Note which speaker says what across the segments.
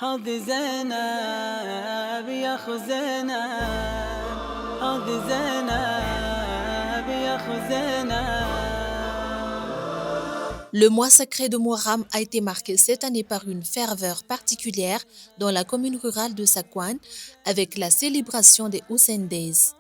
Speaker 1: هذي زينب يا خو زينب هذي زينب يا خو زينب.
Speaker 2: Le mois sacré de Muharram a été marqué cette année par une ferveur particulière dans la commune rurale de Sakwan avec la célébration des Hussein Days.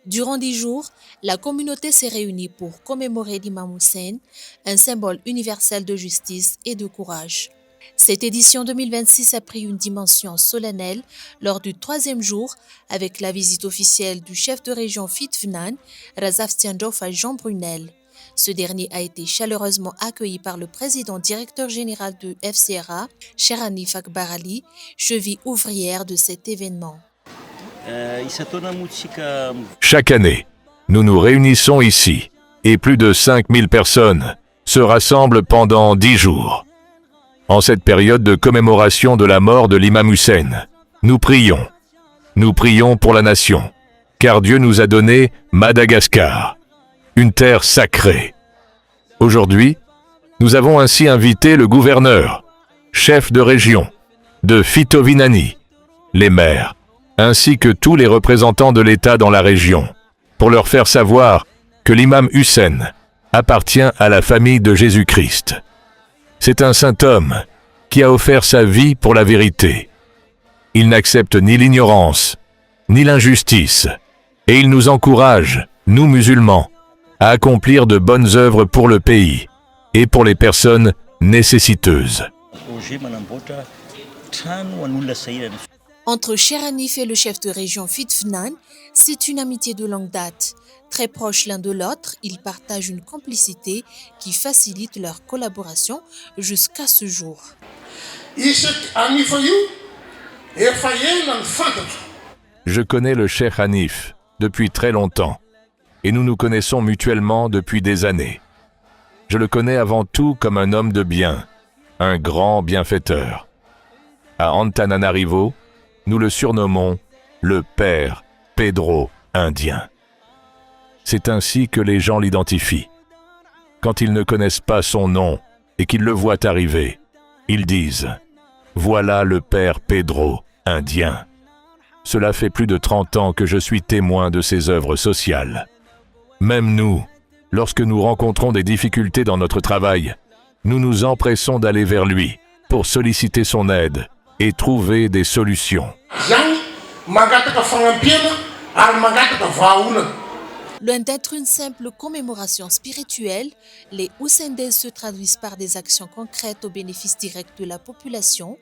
Speaker 2: Durant 10 jours, la communauté s'est réunie pour commémorer l'imam Hussein, un symbole universel de justice et de courage. Cette édition 2026 a pris une dimension solennelle lors du 3e jour avec la visite officielle du chef de région Fit-Fnan, Razaf Tiandjof à Jean Brunel. Ce dernier a été chaleureusement accueilli par le président directeur général de FCRA, Cherhanif Akbar Ali, cheville ouvrière de cet événement.
Speaker 3: Chaque année, nous nous réunissons ici et plus de 5000 personnes se rassemblent pendant 10 jours. En cette période de commémoration de la mort de l'imam Hussein, nous prions. Nous prions pour la nation, car Dieu nous a donné Madagascar, une terre sacrée. Aujourd'hui, nous avons ainsi invité le gouverneur, chef de région, de Fitovinany, les maires, ainsi que tous les représentants de l'État dans la région, pour leur faire savoir que l'imam Hussein appartient à la famille de Jésus-Christ. C'est un saint homme qui a offert sa vie pour la vérité. Il n'accepte ni l'ignorance, ni l'injustice, et il nous encourage, nous musulmans, à accomplir de bonnes œuvres pour le pays et pour les personnes nécessiteuses.
Speaker 2: Entre Cherhanif et le chef de région Fit-Fnan, c'est une amitié de longue date. Très proches l'un de l'autre, ils partagent une complicité qui facilite leur collaboration jusqu'à ce jour.
Speaker 3: Je connais le Cheikh Hanif depuis très longtemps et nous nous connaissons mutuellement depuis des années. Je le connais avant tout comme un homme de bien, un grand bienfaiteur. À Antananarivo, nous le surnommons le Père Pedro indien. C'est ainsi que les gens l'identifient. Quand ils ne connaissent pas son nom et qu'ils le voient arriver, ils disent « Voilà le Père Pedro indien ». Cela fait plus de 30 ans que je suis témoin de ses œuvres sociales. Même nous, lorsque nous rencontrons des difficultés dans notre travail, nous nous empressons d'aller vers lui pour solliciter son aide et trouver des solutions.
Speaker 2: Loin d'être une simple commémoration spirituelle, les Hussein Days se traduisent par des actions concrètes au bénéfice direct de la population.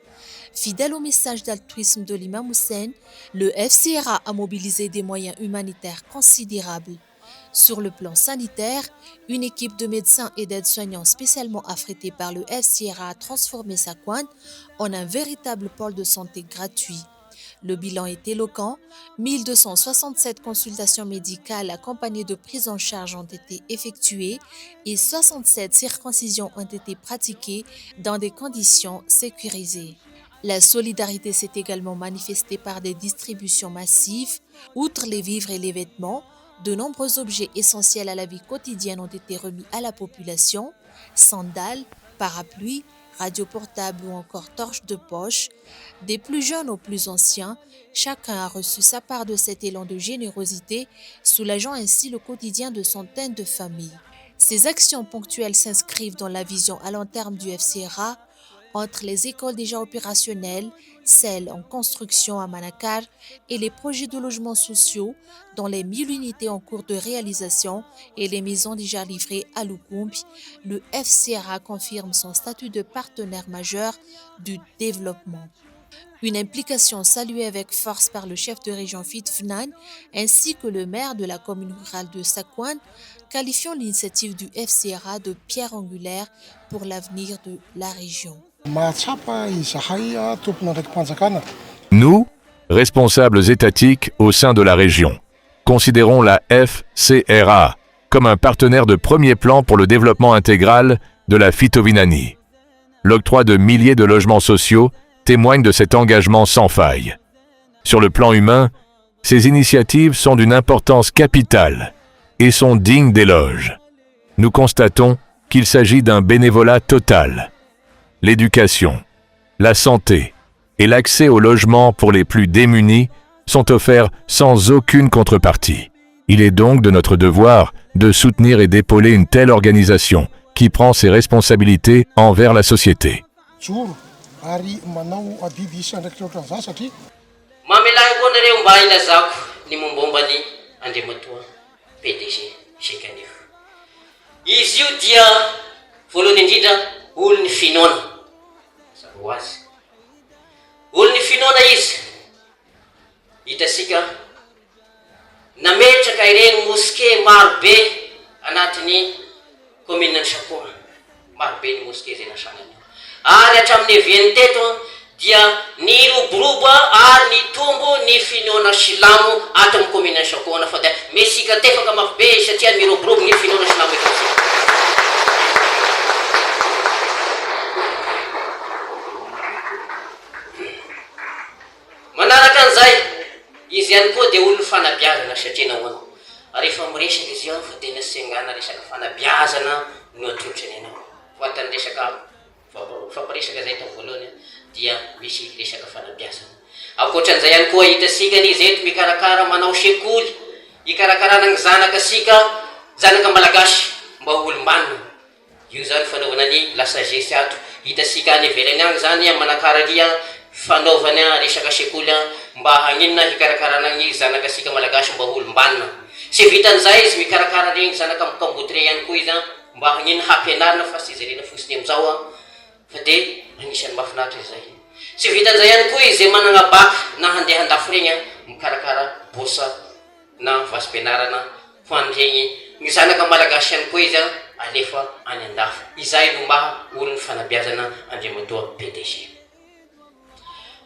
Speaker 2: Fidèle au message d'altruisme de l'imam Hussein, le FCRA a mobilisé des moyens humanitaires considérables. Sur le plan sanitaire, une équipe de médecins et d'aides-soignants spécialement affrétés par le FCRA a transformé Sakwan en un véritable pôle de santé gratuit. Le bilan est éloquent, 1267 consultations médicales accompagnées de prises en charge ont été effectuées et 67 circoncisions ont été pratiquées dans des conditions sécurisées. La solidarité s'est également manifestée par des distributions massives. Outre les vivres et les vêtements, de nombreux objets essentiels à la vie quotidienne ont été remis à la population, sandales, parapluies, radios portables ou encore torches de poche. Des plus jeunes aux plus anciens, chacun a reçu sa part de cet élan de générosité, soulageant ainsi le quotidien de centaines de familles. Ces actions ponctuelles s'inscrivent dans la vision à long terme du FCRA, entre les écoles déjà opérationnelles, celles en construction à Manakar et les projets de logements sociaux dans les 1000 unités en cours de réalisation et les maisons déjà livrées à Lukumbi, le FCRA confirme son statut de partenaire majeur du développement. Une implication saluée avec force par le chef de région Fit-Fnan ainsi que le maire de la commune rurale de Sakwan, qualifiant l'initiative du FCRA de pierre angulaire pour l'avenir de la région.
Speaker 3: Nous, responsables étatiques au sein de la région, considérons la FCRA comme un partenaire de premier plan pour le développement intégral de la Fitovinany. L'octroi de milliers de logements sociaux témoigne de cet engagement sans faille. Sur le plan humain, ces initiatives sont d'une importance capitale et sont dignes d'éloge. Nous constatons qu'il s'agit d'un bénévolat total. L'éducation, la santé, et l'accès au logement pour les plus démunis sont offerts sans aucune contrepartie. Il est donc de notre devoir de soutenir et d'épauler une telle organisation qui prend ses responsabilités envers la société.
Speaker 4: Mamelany koa nareo mba ilazako ny mombomba ny Andriamatoa PDG Sekanef. Izy io dia voalohany indrindra olo ny finoana. Zaro azy. Olo ny finoana izy. Hitasika nametraka ireny moské marobe anatin'ny commune Sakoa. Marobe ny moské zay nasanany. Ary hatramin'ny eviany teto dia ny roborobo ary ny tombo ny finoana silamo ato amin'ny commune Sakoa fa dia mesika tefaka mafy be satria miroborobo ny finoana silamo eto. Manaraka an'izay izy ihany koa dia olo fanabiazana satria nahoana rehefa miresaka izy ao fa tena sengana resaka fanabiazana no atolotrany anao fatany resaka fampiresaka zay tao voalohany dia misy resaka fanabiazana. Ankoatran'izay ihany koa hitasika ny izy eto mikarakara manao sekoly ikarakarana ny zanakasika zanaka malagasy mba olombanina. Io zany fanaovana ny la sagesse ato. Hitasika any ivelany agny zany manakaralia fanaovany resaka sekoly mba haninona hikarakarana ny zanakasika malagasy mba olombanina. Sy vitan'izay izy mikarakara regny zanaka amin'ny Kambotre ihany koa izy mba haninona hampianarina fa sy zarena fotsiny amin'izao fa dia anisany mahafinaritra izay. Sy vitan'izay ihany koa izy manana baka na handeha andafo regny mikarakara bosa na vasim-pianarana ho an'iregny ny zanaka malagasy ihany koa izy alefa any andafo. Izay no maha olo ny fanabiazana Andriamatoa PDG.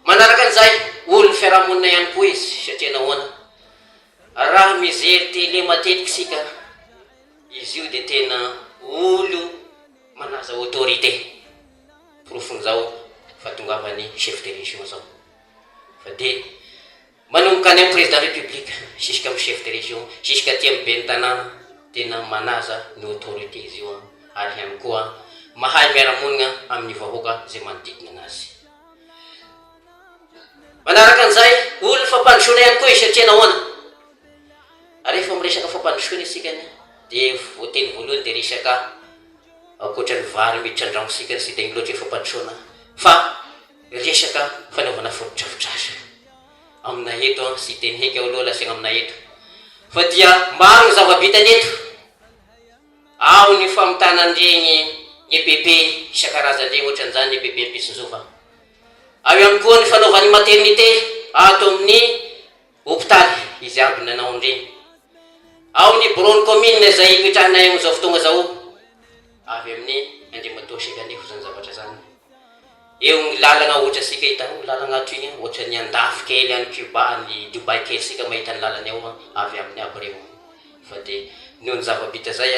Speaker 4: Manaraka an'izay olo ny fiarahamonina ihany koa izy satria nahoana raha mijery télé matetiky sika izy io dia tena olo manaza autorité profon'izao fahatongavany chef de région zao fa dia manomboka any amin'ny président république jusqu'à amin'ny chef de région jusqu'à aty amin'ny ben'ny tanàna tena manaza ny autorité izy io ary ihany koa mahay miaramonina amin'ny vahoaka zay manodidina anazy. Manaraka an'izay olo fampandrosoana ihany koa izy satria nahoana rehefa miresaka fampandrosoana isika dia voateny voalohany dia resaka ankoatran'ny vary miditra andragnosika sy dia loatra fampandrosoana fa resaka fanaovana fotodrafitrasa amina eto sy teny heky ao aloha lasegna amina eto fa dia maro ny zava-bitany eto ao ny famotanan'ireny ny EPP isan-karazany regny ohatran'izany EPP Mpisonjova. Ao ihany koa ny fanaovan'ny maternité ato amin'ny hôpitaly izy aby nanao an'ireny. Ao ny bureau commune izay ipetrahanay amin'izao fotoagna zao avy amin'ny Andriamatoa Sekanef zany zavatra zany. Eo ny lalagna ohatra sika hitao lalagna ato igny ohatra ny andafy kely any Cuba ny Dubai kely sika mahita ny lalany ao avy amin'ny aby reo fa dia noho ny zava-bita zay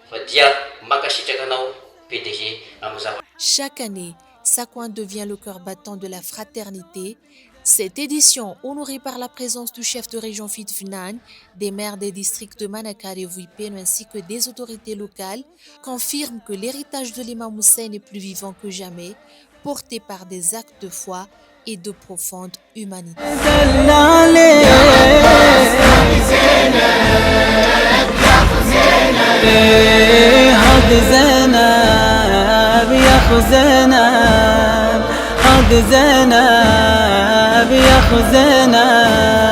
Speaker 4: fa dia makasitraka anao PDG amin'ny zavatra.
Speaker 2: Chaque année, Sakouin devient le cœur battant de la fraternité. Cette édition, honorée par la présence du chef de région Fitfinan, des maires des districts de Manakar et Vuipeno ainsi que des autorités locales, confirme que l'héritage de l'imam Hussein est plus vivant que jamais, porté par des actes de foi et de profonde humanité.
Speaker 1: زينب يا أخو زينب